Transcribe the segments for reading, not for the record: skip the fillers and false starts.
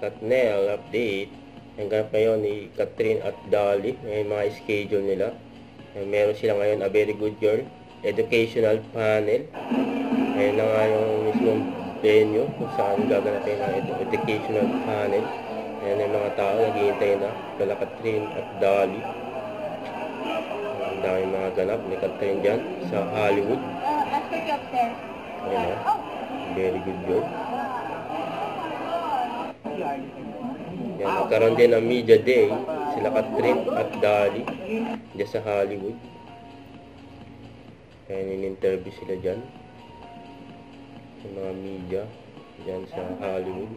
Katnel update. Ang ganap ngayon ni Catherine at Dolly. May mga schedule nila. Meron sila ngayon A Very Good Girl educational panel. Ayun na nga yung mismong venue kung saan gaganapin na ito educational panel. Ayan yung mga tao naghihintay na kala Catherine at Dolly. Ang daming mga ganap ni Catherine dyan sa Hollywood. Ayan na, Very Good Girl. Yan, nagkaroon din ng media day sila Catherine at Dolly dyan sa Hollywood. Kaya in-interview sila dyan yung mga media dyan sa Hollywood.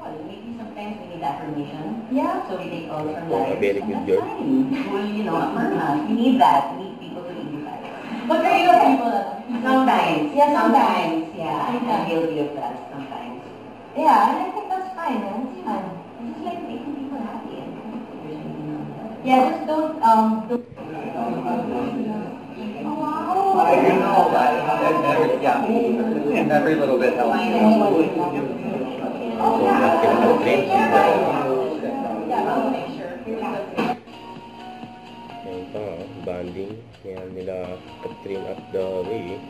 Maybe sometimes we need affirmation. Yeah. So we take all from life. A Very Good Girl. Well, you know, affirm us. We need that. We need people to edify us. But are you people? Sometimes. Yeah, sometimes. Yeah. I'm I'm guilty of that sometimes. Yeah, and I think that's fine. It's fun. It's just like making people happy. Yeah, just don't do. Oh, wow. You know, yeah, every little bit helps. So, yan kila Catherine at Dolly. Yeah, I'll make sure. Yan pa nga, banding. Yan nila Catherine at Dolly.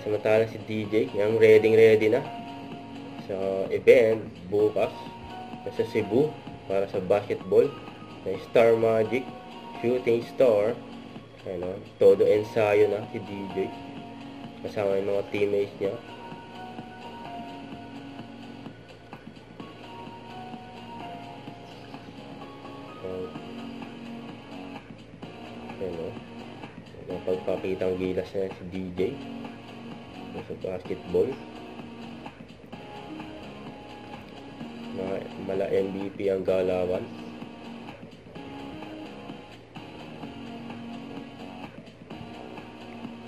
Samantala si DJ, yung ready na sa event bukas sa Cebu para sa basketball na Star Magic Shooting Star. Ano, todo ensayo na si DJ kasama yung mga teammates niya. Ano, pagpakitang gilas na si DJ sa basketball. Mala MVP ang galawan.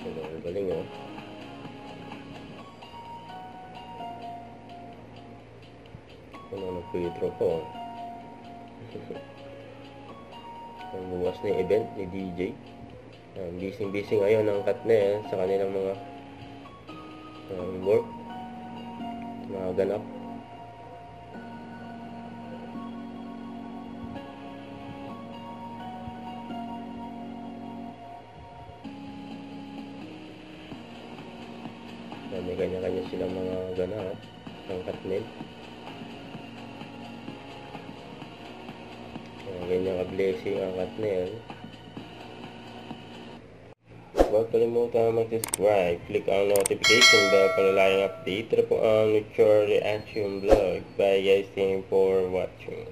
Ano, ang galing oh. Ano, nag-free-throw po. Ang buwas na yung event ni DJ. Busy ngayon ang Katnel sa kanilang mga work, mga ganap. May kanya-kanya silang mga ganap ng Katnel. Ganyan ka-blessing ang Katnel. Huwag kalimutan mag-subscribe. Click ang notification bell para laging update. Ito po ang Mature Reaction Vlog. Bye guys, thank you for watching.